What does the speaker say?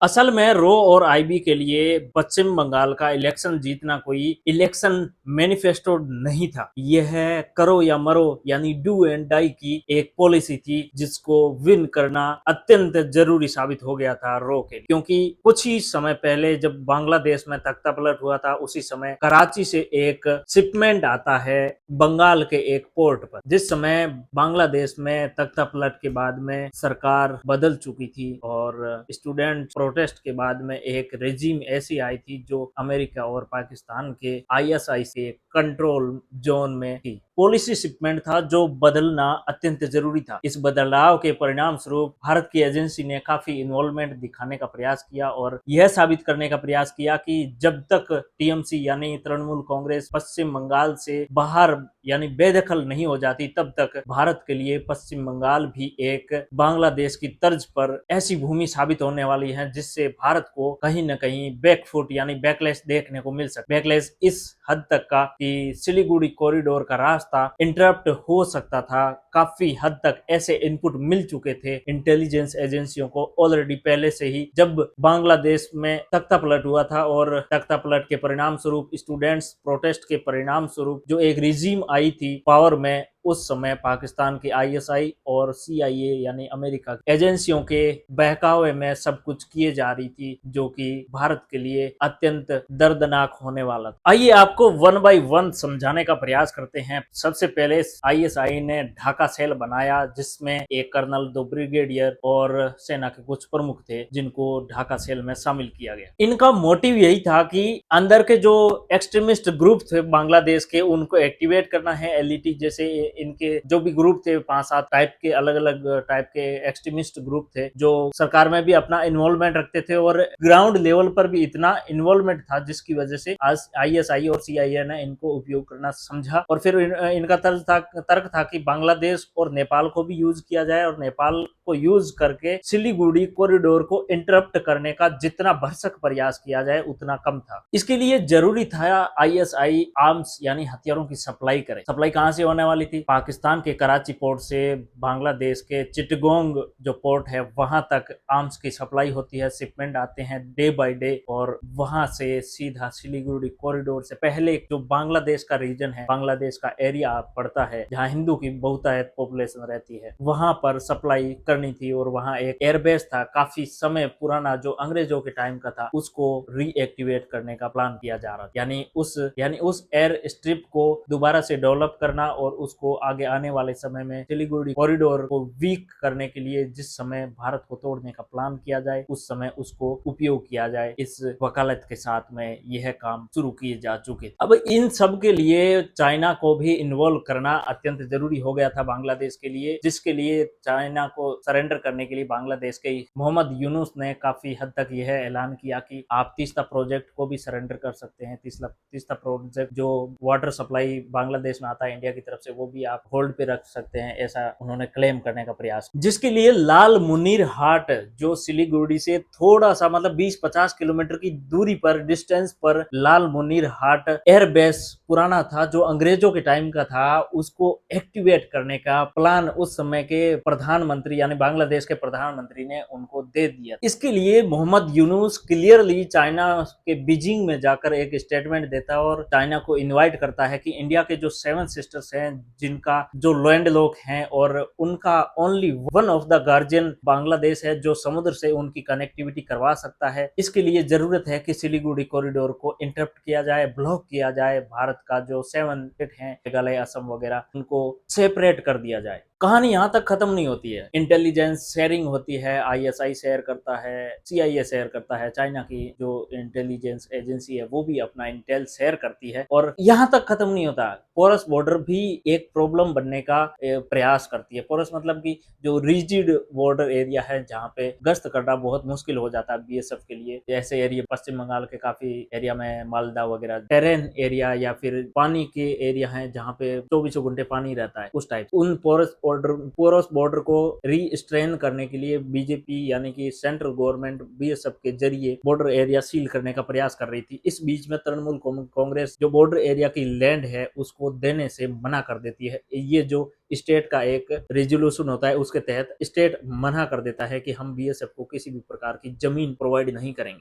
असल में रो और आईबी के लिए पश्चिम बंगाल का इलेक्शन जीतना कोई इलेक्शन मैनिफेस्टो नहीं था। यह करो या मरो यानी डू एंड डाई की एक पॉलिसी थी जिसको विन करना अत्यंत जरूरी साबित हो गया था रो के लिए। क्योंकि कुछ ही समय पहले जब बांग्लादेश में तख्ता पलट हुआ था उसी समय कराची से एक शिपमेंट आता है बंगाल के एक पोर्ट पर। जिस समय बांग्लादेश में तख्ता पलट के बाद में सरकार बदल चुकी थी और स्टूडेंट प्रोटेस्ट के बाद में एक रेजिम ऐसी आई थी जो अमेरिका और पाकिस्तान के आईएसआई से कंट्रोल जोन में थी। पॉलिसी शिपमेंट था जो बदलना अत्यंत जरूरी था। इस बदलाव के परिणाम स्वरूप भारत की एजेंसी ने काफी इन्वॉल्वमेंट दिखाने का प्रयास किया और यह साबित करने का प्रयास किया कि जब तक टीएमसी यानी तृणमूल कांग्रेस पश्चिम बंगाल से बाहर यानी बेदखल नहीं हो जाती तब तक भारत के लिए पश्चिम बंगाल भी एक बांग्लादेश की तर्ज पर ऐसी भूमि साबित होने वाली है जिससे भारत को कहीं न कहीं बैकफुट यानी बैकलैश देखने को मिल सकता है। बैकलैश इस हद तक का कि सिलीगुड़ी कॉरिडोर का रास्ता इंटरप्ट हो सकता था। काफी हद तक ऐसे इनपुट मिल चुके थे इंटेलिजेंस एजेंसियों को ऑलरेडी पहले से ही, जब बांग्लादेश में तख्ता पलट हुआ था और तख्ता पलट के परिणाम स्वरूप स्टूडेंट्स प्रोटेस्ट के परिणाम स्वरूप जो एक रिजीम आई थी पावर में, उस समय पाकिस्तान की आईएसआई और सीआईए यानी अमेरिका एजेंसियों के बहकावे में सब कुछ किए जा रही थी जो कि भारत के लिए अत्यंत दर्दनाक होने वाला था। आइए आपको वन बाय वन समझाने का प्रयास करते हैं। सबसे पहले आईएसआई ने ढाका सेल बनाया जिसमें एक कर्नल, 2 ब्रिगेडियर और सेना के कुछ प्रमुख थे जिनको ढाका सेल में शामिल किया गया। इनका मोटिव यही था कि अंदर के जो एक्सट्रीमिस्ट ग्रुप थे बांग्लादेश के उनको एक्टिवेट करना है। एलईटी जैसे इनके जो भी ग्रुप थे 5-7 टाइप के अलग अलग टाइप के एक्सट्रीमिस्ट ग्रुप थे जो सरकार में भी अपना इन्वॉल्वमेंट रखते थे और ग्राउंड लेवल पर भी इतना इन्वॉल्वमेंट था जिसकी वजह से आज आईएसआई और सीआईए ने इनको उपयोग करना समझा। और फिर इनका तर्क था कि बांग्लादेश और नेपाल को भी यूज किया जाए और नेपाल को यूज करके सिलीगुड़ी कॉरिडोर को इंटरप्ट करने का जितना भरसक प्रयास किया जाए उतना कम था। इसके लिए जरूरी था आईएसआई आर्म्स यानी हथियारों की सप्लाई करे। सप्लाई कहां से होने वाली थी? पाकिस्तान के कराची पोर्ट से बांग्लादेश के चिटगोंग जो पोर्ट है वहां तक आर्म्स की सप्लाई होती है। शिपमेंट आते हैं डे बाय डे और वहां से सीधा सिलीगुड़ी कॉरिडोर से पहले जो बांग्लादेश का रीजन है, बांग्लादेश का एरिया पड़ता है जहां हिंदू की बहुतायत पॉपुलेशन रहती है, वहां पर सप्लाई करनी थी। और वहां एक एयरबेस था काफी समय पुराना जो अंग्रेजों के टाइम का था, उसको रीएक्टिवेट करने का प्लान किया जा रहा था। यानी उस एयर स्ट्रिप को दोबारा से डेवलप करना और उसको आगे आने वाले समय में सिलीगुड़ी कॉरिडोर को वीक करने के लिए जिस समय भारत को तोड़ने का प्लान किया जाए उस समय उसको उपयोग किया जाए। इस वकालत के साथ में यह काम शुरू किए जा चुके थे। अब इन सब के लिए चाइना को भी इन्वॉल्व करना अत्यंत जरूरी हो गया था बांग्लादेश के लिए, जिसके लिए चाइना को सरेंडर करने के लिए बांग्लादेश के मोहम्मद यूनुस ने काफी हद तक यह ऐलान किया कि आप तीस्ता प्रोजेक्ट को भी सरेंडर कर सकते हैं। तीस्ता प्रोजेक्ट जो वाटर सप्लाई बांग्लादेश में आता है इंडिया की तरफ से, वो भी आप होल्ड पे रख सकते हैं, ऐसा उन्होंने क्लेम करने का प्रयास। जिसके लिए लाल मुनीर हाट जो सिलीगुड़ी से थोड़ा सा मतलब 20-50 किलोमीटर की दूरी पर डिस्टेंस पर लाल मुनीर हाट एयरबेस पुराना था जो अंग्रेजों के टाइम का था, उसको एक्टिवेट करने का प्लान उस समय के प्रधानमंत्री यानी बांग्लादेश के प्रधानमंत्री ने उनको दे दिया। इसके लिए मोहम्मद यूनुस क्लियरली चाइना के बीजिंग में जाकर एक स्टेटमेंट देता है और चाइना को इनवाइट करता है कि इंडिया के जो 7 सिस्टर्स हैं जिनका जो लैंड लॉक हैं और उनका only one of the guardian Bangladesh है जो समुद्र से उनकी कनेक्टिविटी करवा सकता है, इसके लिए जरूरत है कि सिलीगुड़ी कॉरिडोर को इंटरप्ट किया जाए, ब्लॉक किया जाए। भारत का जो 7 स्टेट हैं मेघालय, असम वगैरह, उनको सेपरेट कर दिया जाए। कहानी यहाँ तक खत्म नहीं होती है। इंटेलिजेंस शेयरिंग होती है, आईएसआई शेयर करता है, सीआईए शेयर करता है, चाइना की जो इंटेलिजेंस एजेंसी है वो भी अपना इंटेल शेयर करती है। और यहाँ तक खत्म नहीं होता, पोरस बॉर्डर भी एक प्रॉब्लम बनने का प्रयास करती है। पोरस मतलब कि जो रिजिड बॉर्डर एरिया है जहाँ पे गश्त करना बहुत मुश्किल हो जाता है बीएसएफ के लिए। ऐसे एरिया पश्चिम बंगाल के काफी एरिया में, मालदा वगैरह, टेरेन एरिया या फिर पानी के एरिया है जहाँ पे 24 घंटे पानी रहता है, उस टाइप उन पोरस पोरस बॉर्डर को रीस्ट्रेन करने के लिए बीजेपी यानी कि सेंट्रल गवर्नमेंट बीएसएफ के जरिए बॉर्डर एरिया सील करने का प्रयास कर रही थी। इस बीच में तृणमूल कांग्रेस जो बॉर्डर एरिया की लैंड है उसको देने से मना कर देती है। ये जो स्टेट का एक रेजोल्यूशन होता है उसके तहत स्टेट मना कर देता है कि हम बीएसएफ को किसी भी प्रकार की जमीन प्रोवाइड नहीं करेंगे।